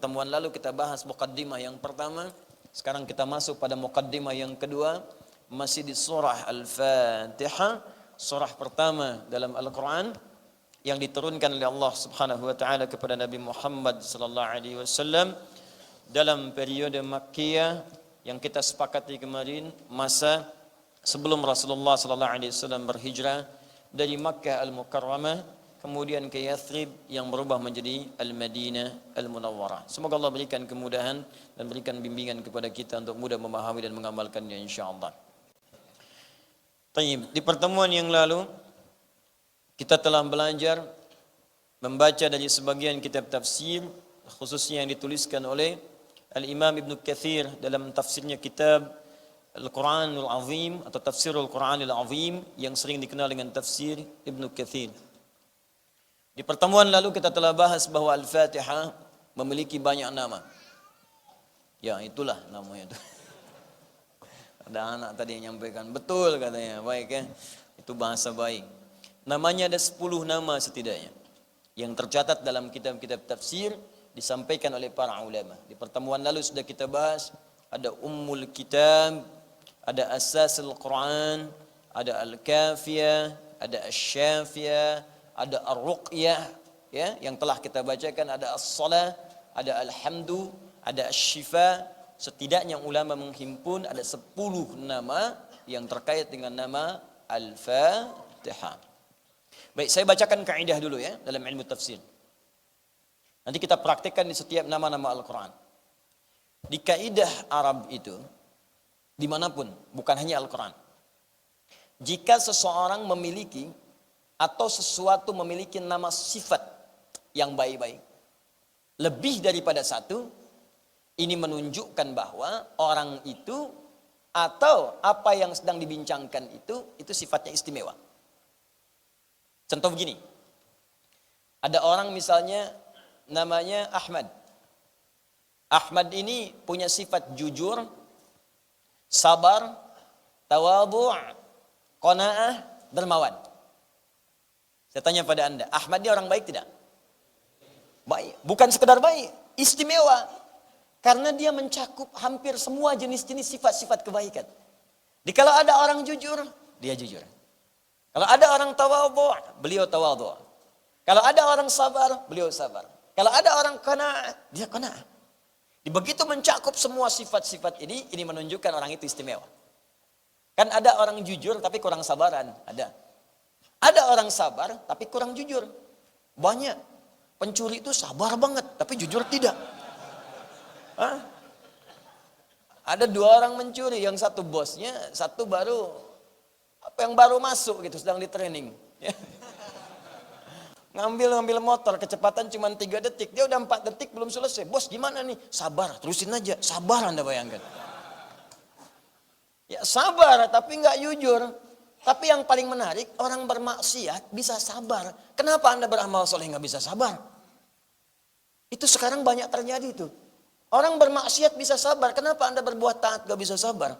pertemuan lalu kita bahas muqaddimah yang pertama. Sekarang kita masuk pada muqaddimah yang kedua. Masih di surah Al-Fatihah, surah pertama dalam Al-Quran yang diturunkan oleh Allah Subhanahu wa taala kepada Nabi Muhammad sallallahu alaihi wasallam dalam periode Makkiyah yang kita sepakati kemarin, masa sebelum Rasulullah sallallahu alaihi wasallam berhijrah dari Makkah Al-Mukarramah kemudian ke Yathrib yang berubah menjadi Al-Madinah Al-Munawwarah. Semoga Allah berikan kemudahan dan berikan bimbingan kepada kita untuk mudah memahami dan mengamalkannya insyaallah. Baik, di pertemuan yang lalu kita telah belajar membaca dari sebagian kitab tafsir khususnya yang dituliskan oleh Al-Imam Ibn Kathir dalam tafsirnya kitab Al-Quranul Azim atau Tafsirul Quranil Azim yang sering dikenal dengan tafsir Ibn Kathir. Di pertemuan lalu kita telah bahas bahwa Al-Fatihah memiliki banyak nama. Ya, itulah namanya itu. Ada anak tadi yang nyampaikan, betul katanya, baik ya. Itu bahasa baik. Namanya ada 10 nama setidaknya yang tercatat dalam kitab-kitab tafsir disampaikan oleh para ulama. Di pertemuan lalu sudah kita bahas ada Ummul Kitab, ada Asasul Quran, ada Al-Kafiyah, ada Asy-Syafiyah, ada Ar-Ruqyah ya yang telah kita bacakan, ada As-Shalah, ada Alhamdu, ada Asy-Syifa. Setidaknya ulama menghimpun ada 10 nama yang terkait dengan nama Al-Fatihah. Baik, saya bacakan kaidah dulu ya dalam ilmu tafsir. Nanti kita praktikkan di setiap nama-nama Al-Quran. Di kaidah Arab itu, dimanapun, bukan hanya Al-Quran. Jika seseorang memiliki atau sesuatu memiliki nama sifat yang baik-baik, lebih daripada satu, ini menunjukkan bahwa orang itu atau apa yang sedang dibincangkan itu sifatnya istimewa. Contoh begini, ada orang misalnya namanya Ahmad. Ahmad ini punya sifat jujur, sabar, tawadhu', qanaah, dermawan. Saya tanya pada Anda, Ahmad ini orang baik tidak? Baik, bukan sekedar baik, istimewa. Karena dia mencakup hampir semua jenis-jenis sifat-sifat kebaikan. Jadi kalau ada orang jujur, dia jujur. Kalau ada orang tawadhu', beliau tawadhu'. Kalau ada orang sabar, beliau sabar. Kalau ada orang qanaah, dia qanaah. Begitu mencakup semua sifat-sifat ini menunjukkan orang itu istimewa. Kan ada orang jujur tapi kurang sabaran, ada. Ada orang sabar tapi kurang jujur. Banyak. Pencuri itu sabar banget tapi jujur tidak. Hah? Ada 2 orang mencuri, yang satu bosnya, satu baru masuk gitu, sedang di training. Ngambil motor, kecepatan cuma 3 detik, dia udah 4 detik belum selesai. Bos gimana nih? Sabar, terusin aja. Sabar Anda bayangkan. Ya sabar, tapi nggak jujur. Tapi yang paling menarik, orang bermaksiat bisa sabar. Kenapa Anda beramal soleh nggak bisa sabar? Itu sekarang banyak terjadi tuh. Orang bermaksiat bisa sabar, kenapa Anda berbuat taat gak bisa sabar?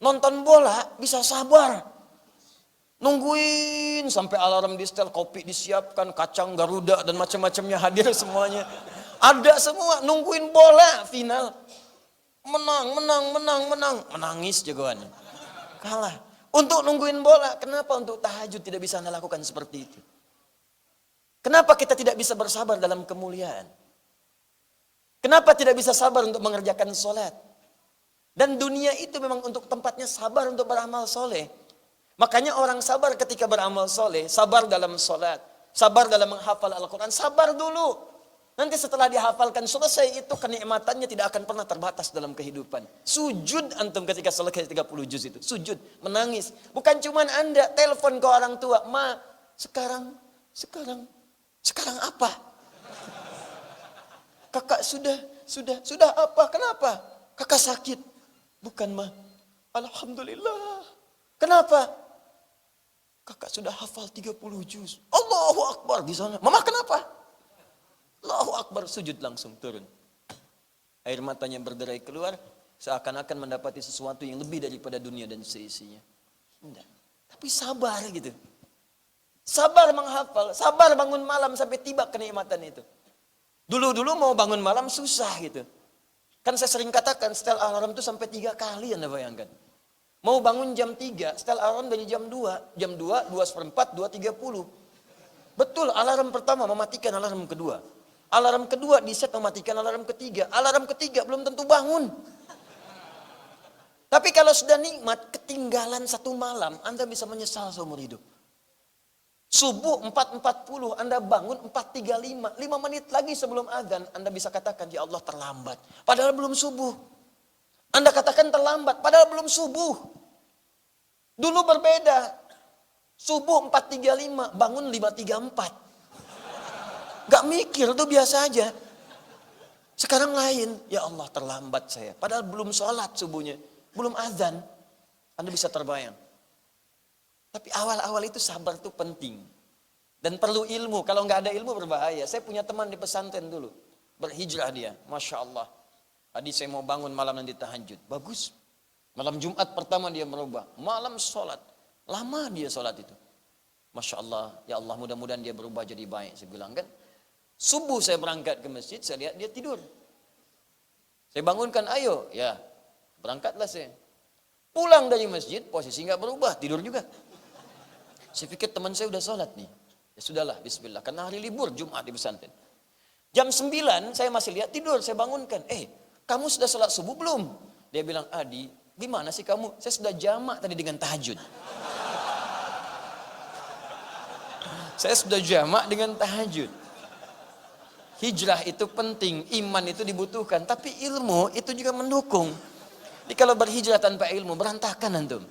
Nonton bola bisa sabar. Nungguin sampai alarm di setel, kopi disiapkan, kacang Garuda dan macam-macamnya hadir semuanya. Ada semua, nungguin bola final. Menang. Menangis jagoannya. Kalah. Untuk nungguin bola, kenapa untuk tahajud tidak bisa Anda lakukan seperti itu? Kenapa kita tidak bisa bersabar dalam kemuliaan? Kenapa tidak bisa sabar untuk mengerjakan sholat? Dan dunia itu memang untuk tempatnya sabar untuk beramal soleh. Makanya orang sabar ketika beramal soleh, sabar dalam sholat, sabar dalam menghafal Al-Quran, sabar dulu. Nanti setelah dihafalkan selesai itu kenikmatannya tidak akan pernah terbatas dalam kehidupan. Sujud antum ketika selesai 30 juz itu. Sujud, menangis. Bukan cuma Anda telepon ke orang tua, Ma, sekarang apa? Kakak sudah apa? Kenapa? Kakak sakit. Bukan Ma. Alhamdulillah. Kenapa? Kakak sudah hafal 30 juz. Allahu Akbar di sana. Mama kenapa? Allahu Akbar, sujud langsung turun. Air matanya berderai keluar, seakan-akan mendapati sesuatu yang lebih daripada dunia dan seisinya. Enggak. Tapi sabar gitu. Sabar menghafal, sabar bangun malam sampai tiba kenikmatan itu. Dulu-dulu mau bangun malam susah gitu. Kan saya sering katakan setel alarm itu sampai 3 kali, Anda bayangkan. Mau bangun jam 3, setel alarm dari jam 2. Jam 2, 2:04, 2:30. Betul, alarm pertama mematikan alarm kedua. Alarm kedua diset mematikan alarm ketiga. Alarm ketiga belum tentu bangun. Tapi kalau sudah nikmat, ketinggalan satu malam, Anda bisa menyesal seumur hidup. Subuh 4:40, Anda bangun 4:35, 5 menit lagi sebelum azan, Anda bisa katakan, ya Allah terlambat. Padahal belum subuh. Anda katakan terlambat, padahal belum subuh. Dulu berbeda. Subuh 4:35, bangun 5:34. Gak mikir, itu biasa aja. Sekarang lain, ya Allah terlambat saya. Padahal belum sholat subuhnya, belum azan. Anda bisa terbayang. Tapi awal-awal itu sabar itu penting. Dan perlu ilmu. Kalau nggak ada ilmu berbahaya. Saya punya teman di pesantren dulu. Berhijrah dia. Masya Allah. Tadi saya mau bangun malam nanti tahajud. Bagus. Malam Jumat pertama dia merubah. Malam sholat. Lama dia sholat itu. Masya Allah. Ya Allah mudah-mudahan dia berubah jadi baik. Saya bilang kan. Subuh saya berangkat ke masjid. Saya lihat dia tidur. Saya bangunkan. Ayo. Ya. Berangkatlah saya. Pulang dari masjid. Posisi nggak berubah. Tidur juga. Saya pikir teman saya udah sholat nih. Ya sudahlah, bismillah. Karena hari libur, Jumat di pesantren. Jam 9, saya masih lihat tidur. Saya bangunkan. Kamu sudah sholat subuh belum? Dia bilang, Adi, gimana sih kamu? Saya sudah jamak tadi dengan tahajud. Saya sudah jamak dengan tahajud. Hijrah itu penting, iman itu dibutuhkan. Tapi ilmu itu juga mendukung. Jadi kalau berhijrah tanpa ilmu, berantakan antum.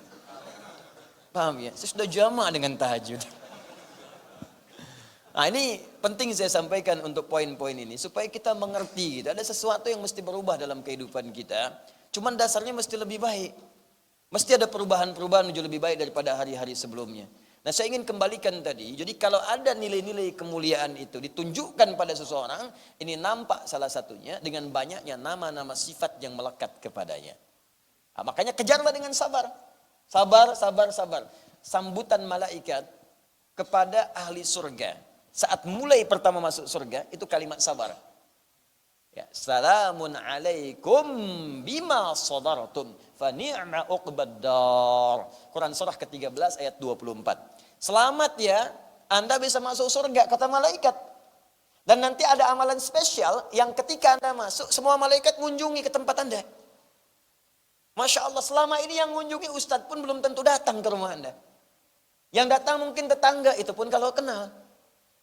Paham ya? Saya sudah jamak dengan tahajud. Nah ini penting saya sampaikan untuk poin-poin ini. Supaya kita mengerti gitu. Ada sesuatu yang mesti berubah dalam kehidupan kita. Cuman dasarnya mesti lebih baik. Mesti ada perubahan-perubahan menuju lebih baik daripada hari-hari sebelumnya. Nah saya ingin kembalikan tadi. Jadi kalau ada nilai-nilai kemuliaan itu ditunjukkan pada seseorang. Ini nampak salah satunya dengan banyaknya nama-nama sifat yang melekat kepadanya. Nah, makanya kejarlah dengan sabar. Sabar, sabar, sabar. Sambutan malaikat kepada ahli surga. Saat mulai pertama masuk surga, itu kalimat sabar. Ya, salamun alaikum bima sabartum fa ni'ma uqbaddar. Quran surah ke-13 ayat 24. Selamat ya, Anda bisa masuk surga, kata malaikat. Dan nanti ada amalan spesial yang ketika Anda masuk, semua malaikat mengunjungi ke tempat Anda. Masya Allah, selama ini yang mengunjungi ustadz pun belum tentu datang ke rumah Anda. Yang datang mungkin tetangga, itu pun kalau kenal.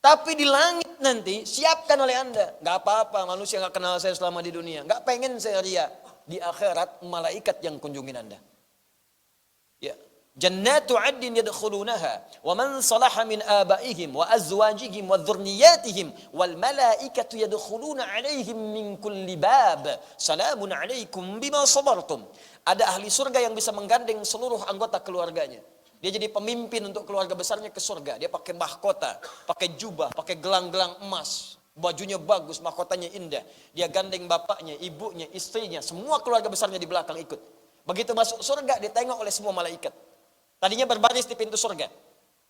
Tapi di langit nanti, siapkan oleh Anda. Gak apa-apa, manusia gak kenal saya selama di dunia. Gak pengen saya ria. Di akhirat, malaikat yang kunjungin Anda. Ya. Jannatu addin yadkhulunaha. Wa man salaha min abaihim, wa azwajihim, wa dhurniyatihim. Wal malaikatu yadkhuluna alaihim min kulli bab. Salamun alaikum bima sabartum. Ada ahli surga yang bisa menggandeng seluruh anggota keluarganya. Dia jadi pemimpin untuk keluarga besarnya ke surga. Dia pakai mahkota, pakai jubah, pakai gelang-gelang emas. Bajunya bagus, mahkotanya indah. Dia gandeng bapaknya, ibunya, istrinya. Semua keluarga besarnya di belakang ikut. Begitu masuk surga, ditengok oleh semua malaikat. Tadinya berbaris di pintu surga.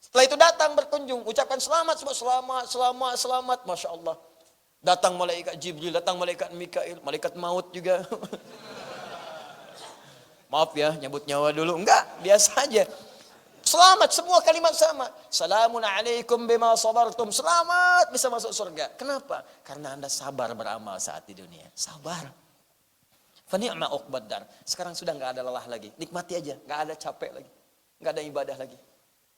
Setelah itu datang berkunjung. Ucapkan selamat, selamat, selamat, selamat. Masya Allah. Datang malaikat Jibril, datang malaikat Mikail, malaikat maut juga. Maaf ya, nyebut nyawa dulu. Enggak, biasa aja. Selamat, semua kalimat sama. Salamun alaikum bima sabartum. Selamat bisa masuk surga. Kenapa? Karena Anda sabar beramal saat di dunia. Sabar. Fa ni'ma uqbaddar. Sekarang sudah enggak ada lelah lagi. Nikmati aja, enggak ada capek lagi. Enggak ada ibadah lagi.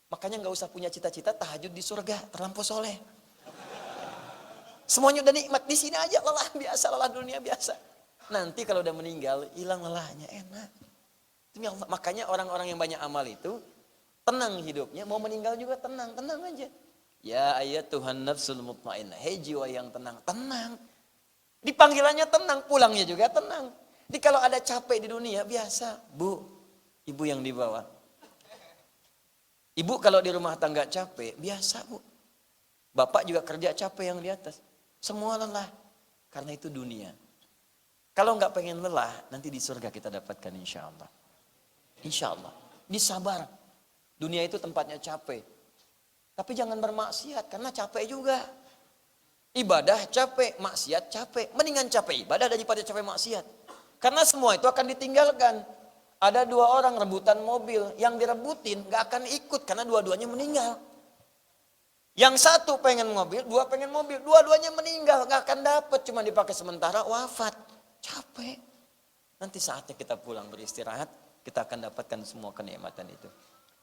Makanya enggak usah punya cita-cita tahajud di surga, terlampau soleh. Semuanya udah nikmat di sini aja, lelah biasa, lelah dunia biasa. Nanti kalau udah meninggal, hilang lelahnya, enak. Demi Allah. Makanya orang-orang yang banyak amal itu tenang hidupnya, mau meninggal juga tenang, tenang aja. Ya ayat Tuhan nafsul mutmainnah, hei jiwa yang tenang, tenang. Dipanggilannya tenang, pulangnya juga tenang. Jadi kalau ada capek di dunia biasa, Bu, ibu yang di bawah. Ibu kalau di rumah tangga capek, biasa Bu. Bapak juga kerja capek yang di atas. Semua lelah, karena itu dunia. Kalau nggak pengen lelah, nanti di surga kita dapatkan insya Allah. Insya Allah. Disabar. Dunia itu tempatnya capek. Tapi jangan bermaksiat karena capek juga. Ibadah capek, maksiat capek. Mendingan capek ibadah daripada capek maksiat. Karena semua itu akan ditinggalkan. Ada dua orang rebutan mobil, yang direbutin gak akan ikut karena dua-duanya meninggal. Yang satu pengen mobil, dua pengen mobil, dua-duanya meninggal, gak akan dapat, cuma dipakai sementara, wafat. Capek. Nanti saatnya kita pulang beristirahat, kita akan dapatkan semua kenikmatan itu.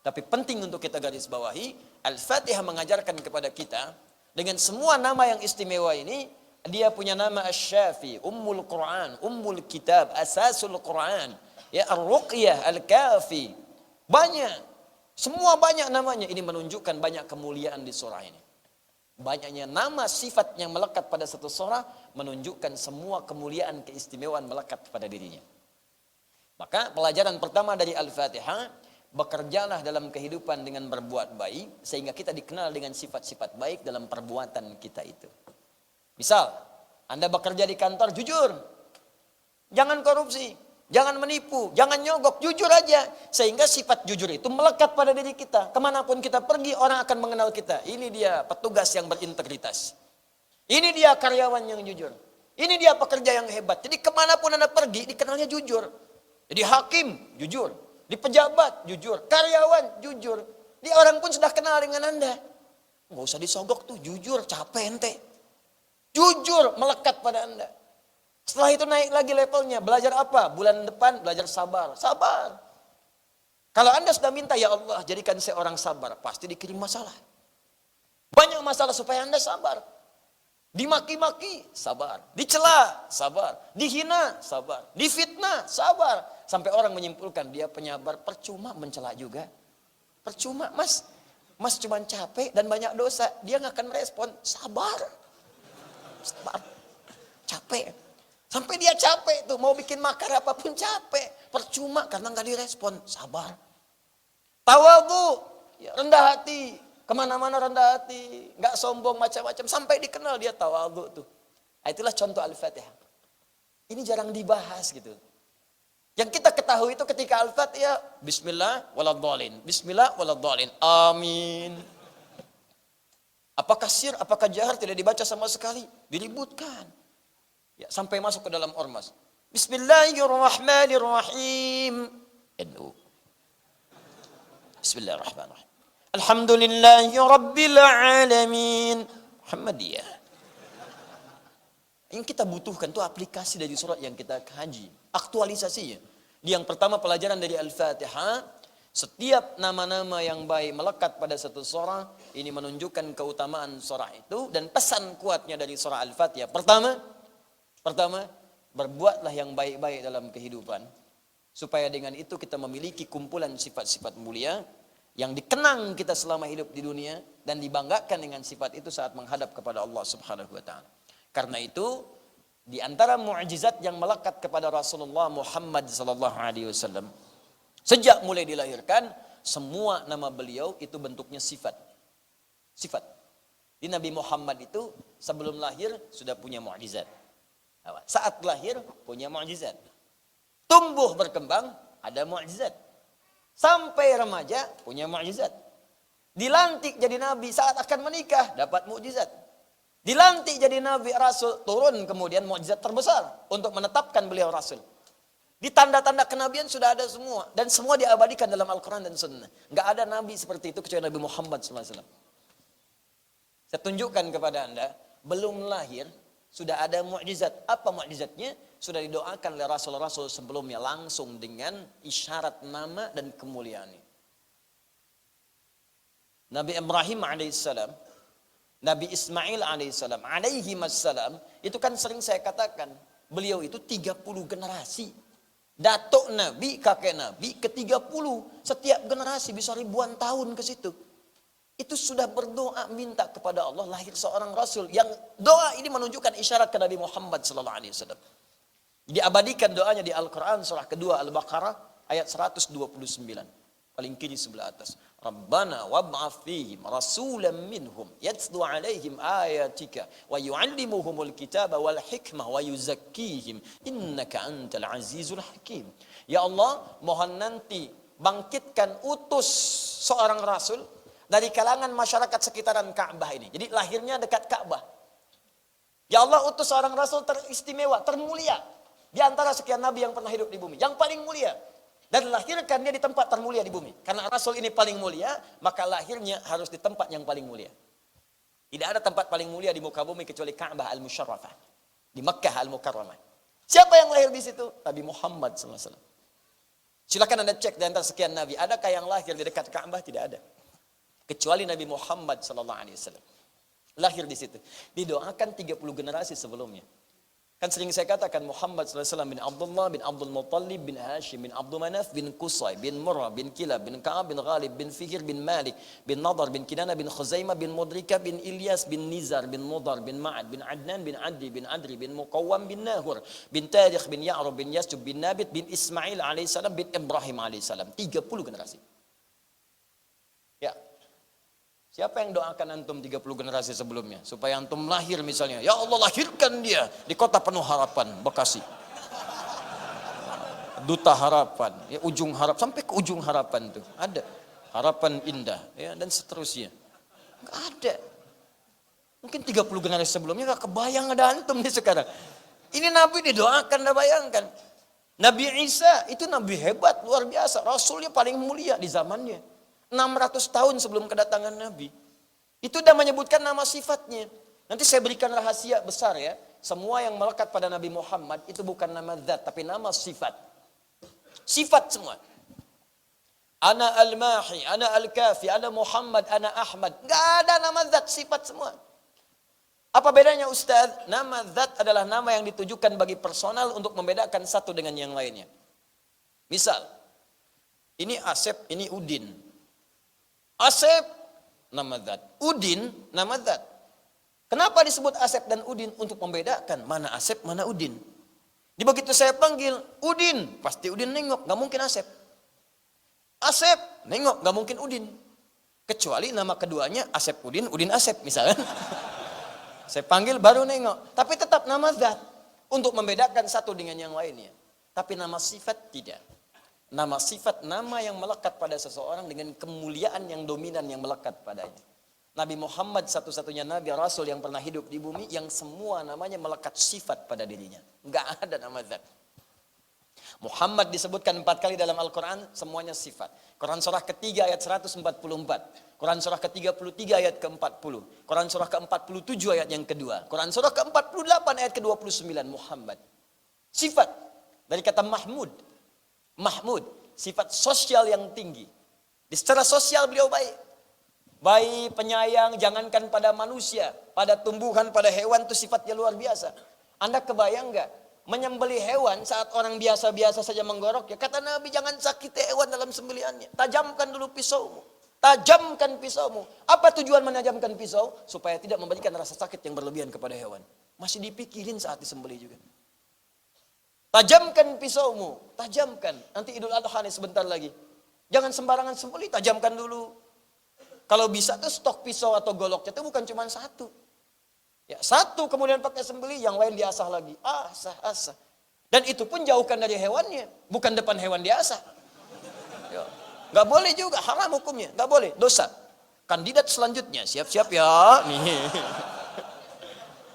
Tapi penting untuk kita garis bawahi, Al-Fatihah mengajarkan kepada kita, dengan semua nama yang istimewa ini, dia punya nama Asy-Syafi, Ummul Quran, Ummul Kitab, Asasul Quran, ya Ar-Ruqyah, Al-Kafi. Banyak, semua banyak namanya. Ini menunjukkan banyak kemuliaan di surah ini. Banyaknya nama sifat yang melekat pada satu surah menunjukkan semua kemuliaan keistimewaan melekat pada dirinya. Maka pelajaran pertama dari Al-Fatihah, bekerjalah dalam kehidupan dengan berbuat baik sehingga kita dikenal dengan sifat-sifat baik dalam perbuatan kita itu. Misal, Anda bekerja di kantor, jujur. Jangan korupsi, jangan menipu, jangan nyogok, jujur aja. Sehingga sifat jujur itu melekat pada diri kita. Kemanapun kita pergi, orang akan mengenal kita. Ini dia petugas yang berintegritas. Ini dia karyawan yang jujur. Ini dia pekerja yang hebat. Jadi kemanapun Anda pergi, dikenalnya jujur. Jadi hakim, jujur. Di pejabat, jujur. Karyawan, jujur. Di orang pun sudah kenal dengan Anda. Nggak usah disogok tuh, jujur, capek ente. Jujur, melekat pada Anda. Setelah itu naik lagi levelnya. Belajar apa? Bulan depan belajar sabar. Sabar. Kalau Anda sudah minta, ya Allah jadikan saya orang sabar, pasti dikirim masalah. Banyak masalah supaya Anda sabar. Dimaki-maki, sabar. Dicela, sabar. Dihina, sabar. Difitnah, sabar. Sampai orang menyimpulkan dia penyabar. Percuma mencela juga. Percuma, mas. Mas cuma capek dan banyak dosa. Dia nggak akan respon. Sabar. Sabar. Capek. Sampai dia capek tuh. Mau bikin makar apapun capek. Percuma karena nggak direspon. Sabar. Tawadhu. Ya, rendah hati. Kemana-mana rendah hati. Nggak sombong macam-macam. Sampai dikenal dia tawadhu tuh. Itulah contoh Al-Fatihah. Ini jarang dibahas gitu. Yang kita ketahui itu ketika Al-Fatihah, Bismillah waladhdallin, Bismillah waladhdallin, Amin. Apakah sir, apakah jahar tidak dibaca sama sekali? Diributkan. Ya, sampai masuk ke dalam ormas. Bismillahirrahmanirrahim. NU. Bismillahirrahmanirrahim. Alhamdulillahi rabbil alamin. Muhammadiyah. Yang kita butuhkan itu aplikasi dari surat yang kita kaji. Aktualisasinya. Yang pertama pelajaran dari Al-Fatihah. Setiap nama-nama yang baik melekat pada satu surah. Ini menunjukkan keutamaan surah itu. Dan pesan kuatnya dari surah Al-Fatihah. Pertama, berbuatlah yang baik-baik dalam kehidupan. Supaya dengan itu kita memiliki kumpulan sifat-sifat mulia. Yang dikenang kita selama hidup di dunia. Dan dibanggakan dengan sifat itu saat menghadap kepada Allah Subhanahu wa ta'ala. Karena itu di antara mukjizat yang melekat kepada Rasulullah Muhammad sallallahu alaihi wasallam sejak mulai dilahirkan semua nama beliau itu bentuknya sifat. Sifat. Di Nabi Muhammad itu sebelum lahir sudah punya mukjizat. Saat lahir punya mukjizat. Tumbuh berkembang ada mukjizat. Sampai remaja punya mukjizat. Dilantik jadi nabi saat akan menikah dapat mukjizat. Dilantik jadi Nabi Rasul, turun kemudian mukjizat terbesar untuk menetapkan beliau Rasul. Di tanda-tanda kenabian sudah ada semua. Dan semua diabadikan dalam Al-Quran dan Sunnah. Nggak ada Nabi seperti itu kecuali Nabi Muhammad SAW. Saya tunjukkan kepada Anda, belum lahir, sudah ada mukjizat. Apa mukjizatnya? Sudah didoakan oleh Rasul-Rasul sebelumnya langsung dengan isyarat nama dan kemuliaannya. Nabi Ibrahim alaihissalam, Nabi Ismail alaihissalam, alaihimassalam, itu kan sering saya katakan, beliau itu 30 generasi. Datuk Nabi, kakek Nabi, ke-30. Setiap generasi bisa ribuan tahun ke situ. Itu sudah berdoa minta kepada Allah lahir seorang Rasul. Yang doa ini menunjukkan isyarat ke Nabi Muhammad SAW. Diabadikan doanya di Al-Quran surah kedua Al-Baqarah ayat 129. Paling kiri sebelah atas. Rabbana wab'ath fihim rasulan minhum yatlu alaihim ayatika wa yu'allimuhumul kitaba wal hikmah wa yuzakkihim innaka antal azizul hakim. Ya Allah, mohon nanti bangkitkan utus seorang rasul dari kalangan masyarakat sekitaran Ka'bah ini. Jadi lahirnya dekat Ka'bah. Ya Allah utus seorang rasul teristimewa, termulia. Di antara sekian nabi yang pernah hidup di bumi. Yang paling mulia. Dan lahirkan dia di tempat termulia di bumi. Karena rasul ini paling mulia, maka lahirnya harus di tempat yang paling mulia. Tidak ada tempat paling mulia di muka bumi kecuali Ka'bah al-Musharrafah. Di Makkah al-Mukarramah. Siapa yang lahir di situ? Nabi Muhammad SAW. Silakan Anda cek di antara sekian nabi. Adakah yang lahir di dekat Ka'bah? Tidak ada. Kecuali Nabi Muhammad SAW. Lahir di situ. Didoakan 30 generasi sebelumnya. Kan sering saya katakan Muhammad SAW bin Abdullah bin Abdul Muttalib bin Hashim bin Abdul Manaf bin Qusay bin Murrah bin Kilab bin Ka'ab bin Ghalib bin Fihir bin Malik bin Nadar bin Kinana bin Khuzaimah bin Mudrika bin Ilyas bin Nizar bin Mudar bin Ma'ad bin Adnan bin Adi bin Adri bin Muqawwam bin Nahur bin Tarikh bin Ya'rub bin Yasjub bin Nabit bin Ismail alaihissalam bin Ibrahim alaihissalam. 30 generasi. Ya. Siapa yang doakan antum 30 generasi sebelumnya? Supaya antum lahir misalnya. Ya Allah lahirkan dia di kota penuh harapan, Bekasi. Duta harapan, ya, ujung harap sampai ke ujung harapan tuh. Ada. Harapan indah, ya, dan seterusnya. Enggak ada. Mungkin 30 generasi sebelumnya enggak kebayang ada antum nih sekarang. Ini Nabi didoakan, dah bayangkan. Nabi Isa itu Nabi hebat, luar biasa. Rasulnya paling mulia di zamannya. 600 tahun sebelum kedatangan Nabi. Itu sudah menyebutkan nama sifatnya. Nanti saya berikan rahasia besar ya. Semua yang melekat pada Nabi Muhammad itu bukan nama zat, tapi nama sifat. Sifat semua. Ana al-Mahi, ana al-Kafi, ana Muhammad, ana Ahmad. Enggak ada nama zat, sifat semua. Apa bedanya Ustaz? Nama zat adalah nama yang ditujukan bagi personal untuk membedakan satu dengan yang lainnya. Misal, ini Asep, ini Udin. Asep, nama zat. Udin, nama zat. Kenapa disebut Asep dan Udin? Untuk membedakan mana Asep, mana Udin. Di begitu saya panggil, Udin, pasti Udin nengok, gak mungkin Asep. Asep, nengok, gak mungkin Udin. Kecuali nama keduanya Asep Udin, Udin Asep misalnya. Saya panggil baru nengok. Tapi tetap nama zat. Untuk membedakan satu dengan yang lainnya. Tapi nama sifat tidak. Nama sifat, nama yang melekat pada seseorang dengan kemuliaan yang dominan yang melekat padanya. Nabi Muhammad satu-satunya Nabi Rasul yang pernah hidup di bumi yang semua namanya melekat sifat pada dirinya. Enggak ada nama zat. Muhammad disebutkan 4 kali dalam Al-Quran, semuanya sifat. Quran surah ketiga ayat 144. Quran surah ke-33 ayat ke-40. Quran surah ke-47 ayat yang kedua. Quran surah ke-48 ayat ke-29. Muhammad. Sifat. Dari kata Mahmud. Mahmud, sifat sosial yang tinggi. Di secara sosial beliau baik. Baik, penyayang, jangankan pada manusia, pada tumbuhan, pada hewan itu sifatnya luar biasa. Anda kebayang enggak? Menyembelih hewan saat orang biasa-biasa saja menggorok ya. Kata Nabi, jangan sakiti hewan dalam sembelihannya. Tajamkan dulu pisaumu. Tajamkan pisaumu. Apa tujuan menajamkan pisau? Supaya tidak memberikan rasa sakit yang berlebihan kepada hewan. Masih dipikirin saat disembelih juga. Tajamkan pisaumu, tajamkan. Nanti Idul Adha nih sebentar lagi. Jangan sembarangan sembelih, tajamkan dulu. Kalau bisa tuh stok pisau atau goloknya itu bukan cuma satu. Ya, satu kemudian pakai sembelih, yang lain diasah lagi. Asah. Dan itu pun jauhkan dari hewannya, bukan depan hewan diasah. Ya. Gak boleh juga, haram hukumnya, gak boleh, dosa. Kandidat selanjutnya, siap-siap ya.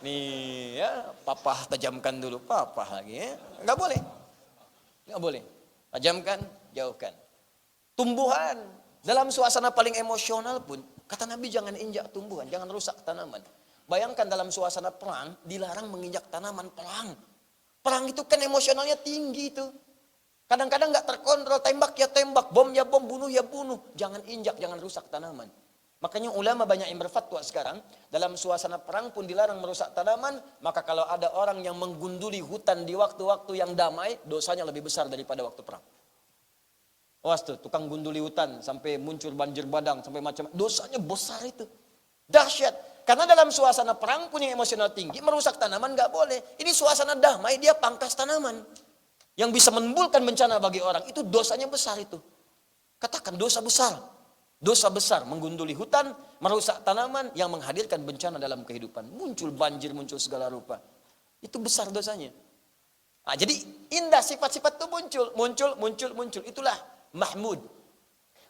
Nih ya, papa tajamkan dulu, papa lagi ya. Enggak boleh. Enggak boleh. Tajamkan, jauhkan. Tumbuhan dalam suasana paling emosional pun kata Nabi jangan injak tumbuhan, jangan rusak tanaman. Bayangkan dalam suasana perang dilarang menginjak tanaman perang. Perang itu kan emosionalnya tinggi itu. Kadang-kadang enggak terkontrol, tembak ya tembak, bom ya bom, bunuh ya bunuh. Jangan injak, jangan rusak tanaman. Makanya ulama banyak yang berfatwa sekarang, dalam suasana perang pun dilarang merusak tanaman, maka kalau ada orang yang menggunduli hutan di waktu-waktu yang damai, dosanya lebih besar daripada waktu perang. Awas tuh, tukang gunduli hutan, sampai muncul banjir bandang, sampai macam, dosanya besar itu. Dahsyat. Karena dalam suasana perang punya emosional tinggi, merusak tanaman nggak boleh. Ini suasana damai, dia pangkas tanaman. Yang bisa menimbulkan bencana bagi orang, itu dosanya besar itu. Katakan dosa besar. Dosa besar menggunduli hutan, merusak tanaman yang menghadirkan bencana dalam kehidupan. Muncul banjir, muncul segala rupa. Itu besar dosanya. Nah, jadi indah sifat-sifat itu muncul. Itulah Mahmud.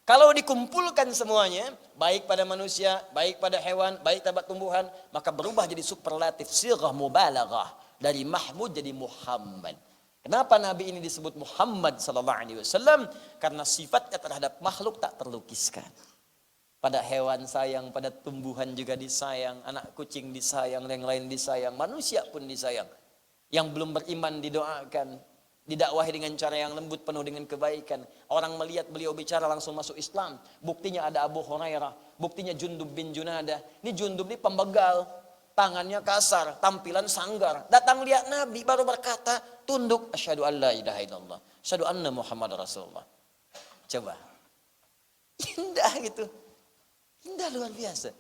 Kalau dikumpulkan semuanya, baik pada manusia, baik pada hewan, baik pada tumbuhan, maka berubah jadi superlatif, sighah mubalaghah, dari Mahmud jadi Muhammad. Kenapa Nabi ini disebut Muhammad sallallahu alaihi wasallam? Karena sifatnya terhadap makhluk tak terlukiskan. Pada hewan sayang, pada tumbuhan juga disayang, anak kucing disayang, yang lain disayang, manusia pun disayang. Yang belum beriman didoakan, didakwahi dengan cara yang lembut penuh dengan kebaikan. Orang melihat beliau bicara langsung masuk Islam. Buktinya ada Abu Hurairah, buktinya Jundub bin Junadah. Ini Jundub ini pembegal, tangannya kasar, tampilan sanggar. Datang lihat Nabi baru berkata, tunduk, asyhadu an la ilaha illallah, asyhadu anna Muhammad Rasulullah. Coba. Indah gitu. Indah luar biasa.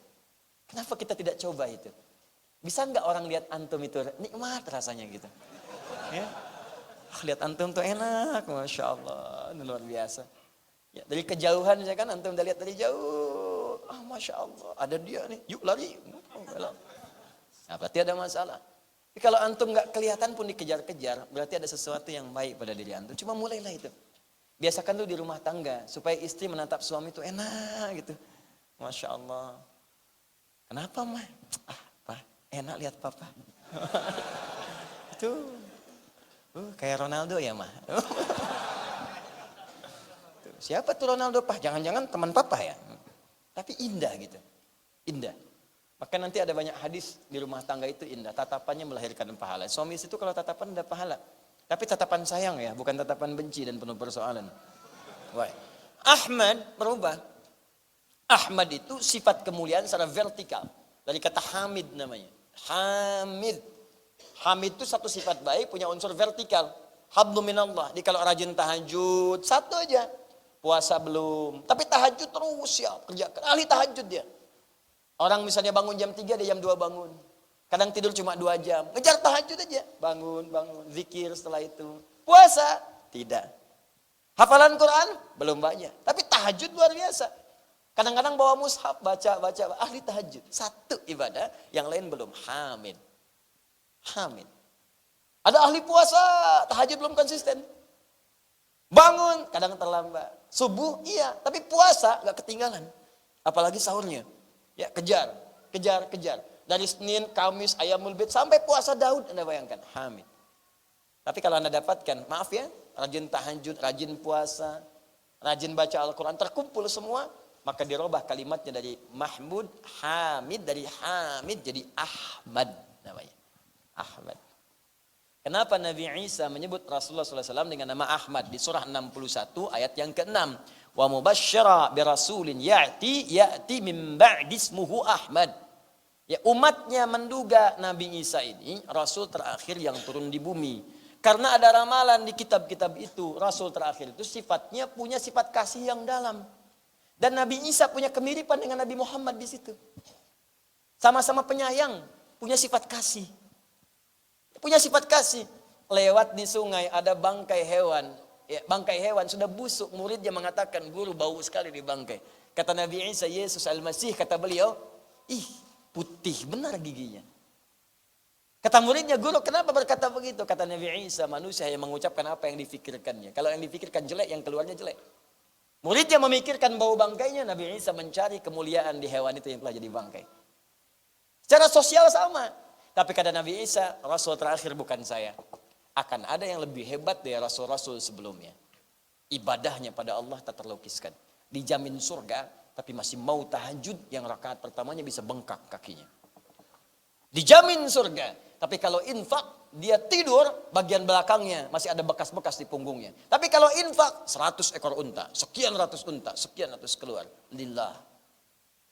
Kenapa kita tidak coba itu? Bisa nggak orang lihat antum itu nikmat rasanya gitu? Ya. Lihat antum tuh enak, masya Allah, ini luar biasa. Ya, dari kejauhan saya kan antum udah lihat dari jauh, masya Allah, ada dia nih, yuk lari. Nah, berarti ada masalah. Tapi kalau antum nggak kelihatan pun dikejar-kejar, berarti ada sesuatu yang baik pada diri antum. Cuma mulailah itu. Biasakan tuh di rumah tangga supaya istri menatap suami itu enak gitu. Masya Allah. Kenapa mah? Pak, enak lihat papa. Itu. Kayak Ronaldo ya mah. Siapa tuh Ronaldo Pak? Jangan-jangan teman papa ya. Tapi indah gitu. Indah. Maka nanti ada banyak hadis di rumah tangga itu indah. Tatapannya melahirkan pahala. Suami itu kalau tatapan ada pahala. Tapi tatapan sayang ya, bukan tatapan benci dan penuh persoalan. Wah. Ahmad berubah. Ahmad itu sifat kemuliaan secara vertikal. Dari kata Hamid namanya. Hamid. Hamid itu satu sifat baik, punya unsur vertikal. Hablu minallah. Jadi kalau rajin tahajud, satu aja. Puasa belum. Tapi tahajud terus ya, kerjakan. Ahli tahajud dia. Orang misalnya bangun jam 3, dia jam 2 bangun. Kadang tidur cuma 2 jam. Ngejar tahajud aja. Bangun. Zikir setelah itu. Puasa? Tidak. Hafalan Quran? Belum banyak. Tapi tahajud luar biasa. Kadang-kadang bawa mushaf, baca. Ahli tahajud. Satu ibadah, yang lain belum. Hamid. Ada ahli puasa, tahajud belum konsisten. Bangun, kadang terlambat. Subuh, iya. Tapi puasa, gak ketinggalan. Apalagi sahurnya. Ya, kejar. Dari Senin, Kamis, Ayamul Bid, sampai puasa Daud, Anda bayangkan. Hamid. Tapi kalau Anda dapatkan, maaf ya, rajin tahajud, rajin puasa, rajin baca Al-Quran, terkumpul semua, maka dirubah kalimatnya dari Mahmud, Hamid, dari Hamid jadi Ahmad namanya. Ahmad. Kenapa Nabi Isa menyebut Rasulullah SAW dengan nama Ahmad di surah 61 ayat yang ke-6? Wa mubasysyara bi rasulin ya'ti min ba'di ismuhu Ahmad. Ya, umatnya menduga Nabi Isa ini rasul terakhir yang turun di bumi. Karena ada ramalan di kitab-kitab itu, rasul terakhir itu sifatnya punya sifat kasih yang dalam. Dan Nabi Isa punya kemiripan dengan Nabi Muhammad di situ. Sama-sama penyayang, punya sifat kasih. Punya sifat kasih. Lewat di sungai ada bangkai hewan. Ya, bangkai hewan sudah busuk. Muridnya mengatakan, guru bau sekali di bangkai. Kata Nabi Isa, Yesus Al-Masih, kata beliau, putih benar giginya. Kata muridnya, guru kenapa berkata begitu? Kata Nabi Isa, manusia yang mengucapkan apa yang difikirkannya. Kalau yang difikirkan jelek, yang keluarnya jelek. Muridnya memikirkan bau bangkainya, Nabi Isa mencari kemuliaan di hewan itu yang telah jadi bangkai. Secara sosial sama. Tapi kata Nabi Isa, Rasul terakhir bukan saya. Akan ada yang lebih hebat dari Rasul-Rasul sebelumnya. Ibadahnya pada Allah tak terlukiskan. Dijamin surga, tapi masih mau tahajud yang rakaat pertamanya bisa bengkak kakinya. Dijamin surga, tapi kalau infak, dia tidur bagian belakangnya masih ada bekas-bekas di punggungnya. Tapi kalau infak, 100 ekor unta, sekian ratus unta, sekian ratus keluar. Lillah.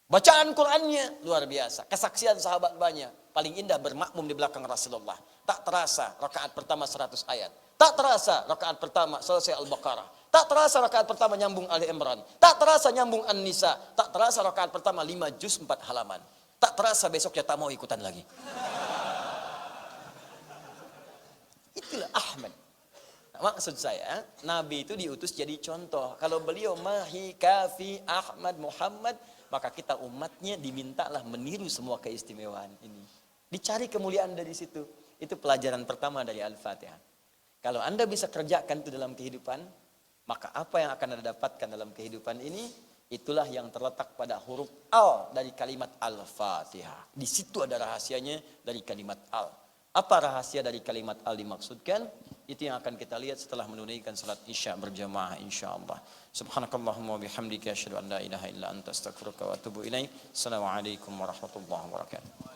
Bacaan Qur'annya luar biasa. Kesaksian sahabat banyak. Paling indah bermakmum di belakang Rasulullah. Tak terasa rakaat pertama 100 ayat. Tak terasa rakaat pertama selesai Al-Baqarah. Tak terasa rakaat pertama nyambung Ali Imran. Tak terasa nyambung An-Nisa. Tak terasa rakaat pertama 5 juz 4 halaman. Tak terasa besoknya tak mau ikutan lagi. Itulah Ahmad. Nah, maksud saya, Nabi itu diutus jadi contoh. Kalau beliau Mahi, Kafi, Ahmad, Muhammad, maka kita umatnya dimintalah meniru semua keistimewaan ini. Dicari kemuliaan dari situ. Itu pelajaran pertama dari Al-Fatihah. Kalau Anda bisa kerjakan itu dalam kehidupan, Maka apa yang akan Anda dapatkan dalam kehidupan ini, itulah yang terletak pada huruf al dari kalimat Al-Fatihah. Di situ ada rahasianya dari kalimat al. Apa rahasia dari kalimat al dimaksudkan? Itu yang akan kita lihat setelah menunaikan salat Isya berjamaah insyaallah. Subhanakallahumma wa bihamdika asyhadu an la ilaha illa anta astaghfiruka wa atubu ilaik. Assalamualaikum warahmatullahi wabarakatuh.